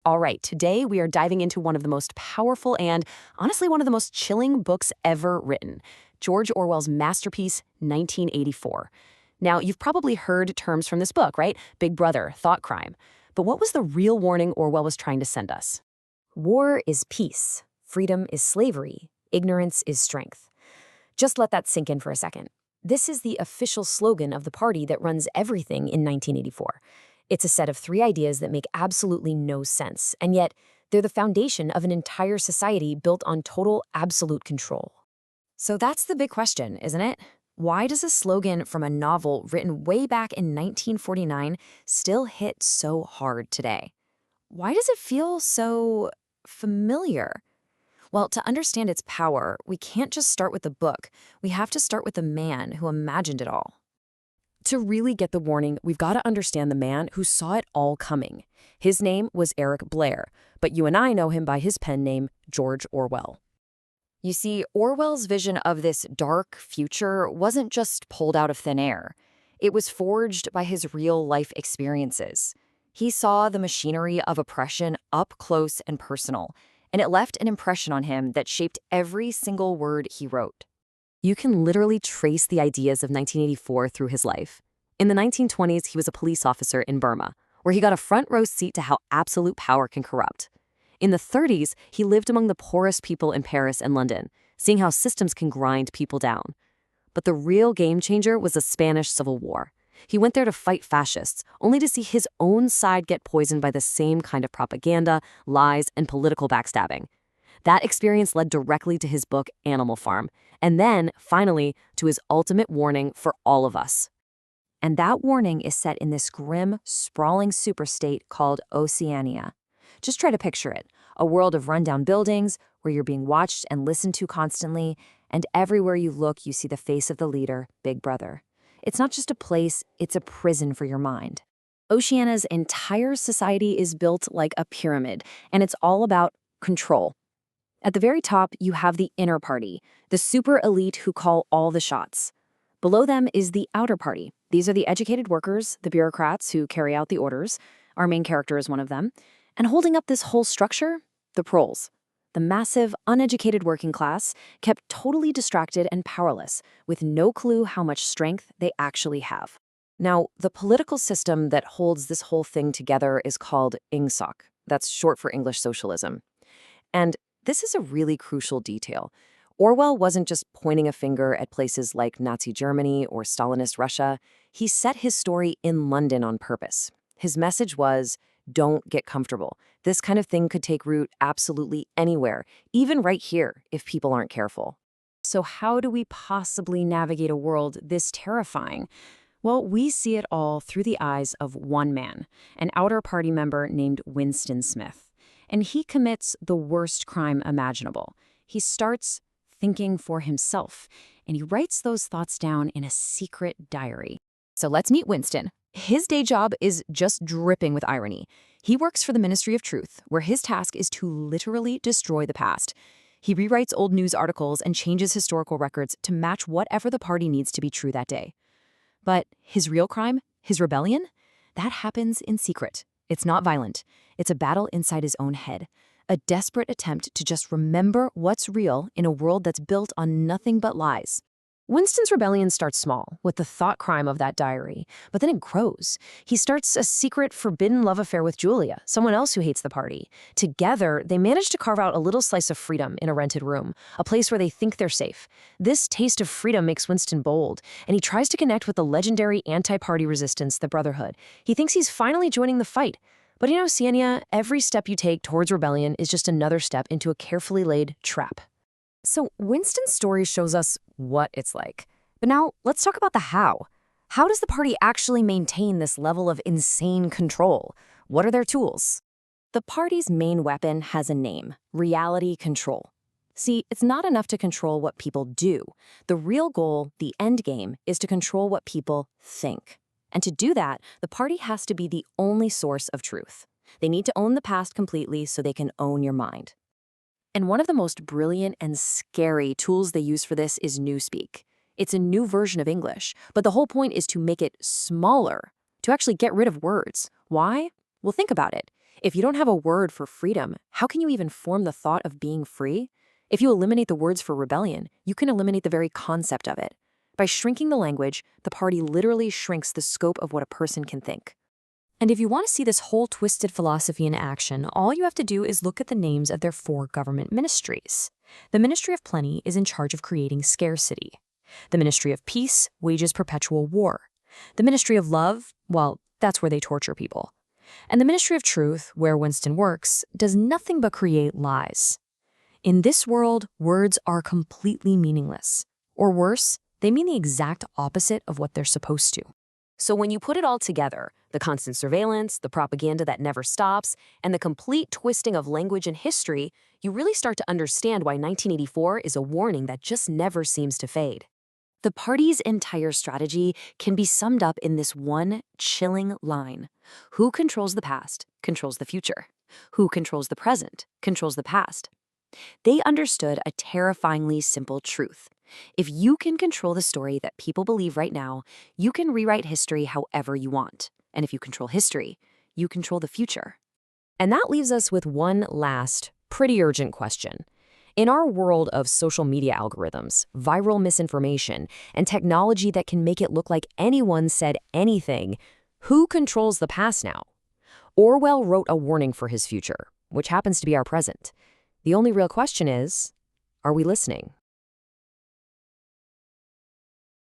All right, today we are diving into one of the most powerful and, honestly, one of the most chilling books ever written, George Orwell's masterpiece, 1984. Now, you've probably heard terms from this book, right? Big Brother, thought crime. But what was the real warning Orwell was trying to send us? War is peace. Freedom is slavery. Ignorance is strength. Just let that sink in for a second. This is the official slogan of the party that runs everything in 1984. It's a set of 3 ideas that make absolutely no sense, and yet they're the foundation of an entire society built on total, absolute control. So that's the big question, isn't it? Why does a slogan from a novel written way back in 1949 still hit so hard today? Why does it feel so familiar? Well, to understand its power, we can't just start with the book. We have to start with the man who imagined it all. To really get the warning, we've got to understand the man who saw it all coming. His name was Eric Blair, but you and I know him by his pen name, George Orwell. You see, Orwell's vision of this dark future wasn't just pulled out of thin air. It was forged by his real-life experiences. He saw the machinery of oppression up close and personal, and it left an impression on him that shaped every single word he wrote. You can literally trace the ideas of 1984 through his life. In the 1920s, he was a police officer in Burma, where he got a front-row seat to how absolute power can corrupt. In the 30s, he lived among the poorest people in Paris and London, seeing how systems can grind people down. But the real game changer was the Spanish Civil War. He went there to fight fascists, only to see his own side get poisoned by the same kind of propaganda, lies, and political backstabbing. That experience led directly to his book, Animal Farm, and then, finally, to his ultimate warning for all of us. And that warning is set in this grim, sprawling superstate called Oceania. Just try to picture it, a world of rundown buildings where you're being watched and listened to constantly, and everywhere you look, you see the face of the leader, Big Brother. It's not just a place, it's a prison for your mind. Oceania's entire society is built like a pyramid, and it's all about control. At the very top, you have the inner party, the super elite who call all the shots. Below them is the outer party. These are the educated workers, the bureaucrats who carry out the orders. Our main character is one of them. And holding up this whole structure, the proles. The massive, uneducated working class, kept totally distracted and powerless, with no clue how much strength they actually have. Now, the political system that holds this whole thing together is called INGSOC. That's short for English socialism. And this is a really crucial detail. Orwell wasn't just pointing a finger at places like Nazi Germany or Stalinist Russia. He set his story in London on purpose. His message was, don't get comfortable. This kind of thing could take root absolutely anywhere, even right here, if people aren't careful. So how do we possibly navigate a world this terrifying? Well, we see it all through the eyes of one man, an outer party member named Winston Smith. And he commits the worst crime imaginable. He starts thinking for himself, and he writes those thoughts down in a secret diary. So let's meet Winston. His day job is just dripping with irony. He works for the Ministry of Truth, where his task is to literally destroy the past. He rewrites old news articles and changes historical records to match whatever the party needs to be true that day. But his real crime, his rebellion, that happens in secret. It's not violent. It's a battle inside his own head, a desperate attempt to just remember what's real in a world that's built on nothing but lies. Winston's rebellion starts small, with the thought crime of that diary, but then it grows. He starts a secret, forbidden love affair with Julia, someone else who hates the party. Together, they manage to carve out a little slice of freedom in a rented room, a place where they think they're safe. This taste of freedom makes Winston bold, and he tries to connect with the legendary anti-party resistance, the Brotherhood. He thinks he's finally joining the fight. But you know, Oceania, every step you take towards rebellion is just another step into a carefully laid trap. So Winston's story shows us what it's like. But now let's talk about the how. How does the party actually maintain this level of insane control? What are their tools? The party's main weapon has a name: reality control. See, it's not enough to control what people do. The real goal, the end game, is to control what people think. And to do that, the party has to be the only source of truth. They need to own the past completely so they can own your mind. And one of the most brilliant and scary tools they use for this is Newspeak. It's a new version of English, but the whole point is to make it smaller, to actually get rid of words. Why? Well, think about it. If you don't have a word for freedom, how can you even form the thought of being free? If you eliminate the words for rebellion, you can eliminate the very concept of it. By shrinking the language, the party literally shrinks the scope of what a person can think. And if you want to see this whole twisted philosophy in action, all you have to do is look at the names of their 4 government ministries. The Ministry of Plenty is in charge of creating scarcity. The Ministry of Peace wages perpetual war. The Ministry of Love, well, that's where they torture people. And the Ministry of Truth, where Winston works, does nothing but create lies. In this world, words are completely meaningless. Or worse, they mean the exact opposite of what they're supposed to. So when you put it all together, the constant surveillance, the propaganda that never stops, and the complete twisting of language and history, you really start to understand why 1984 is a warning that just never seems to fade. The party's entire strategy can be summed up in this one chilling line. Who controls the past, controls the future. Who controls the present, controls the past. They understood a terrifyingly simple truth. If you can control the story that people believe right now, you can rewrite history however you want. And if you control history, you control the future. And that leaves us with one last, pretty urgent question. In our world of social media algorithms, viral misinformation, and technology that can make it look like anyone said anything, who controls the past now? Orwell wrote a warning for his future, which happens to be our present. The only real question is, are we listening?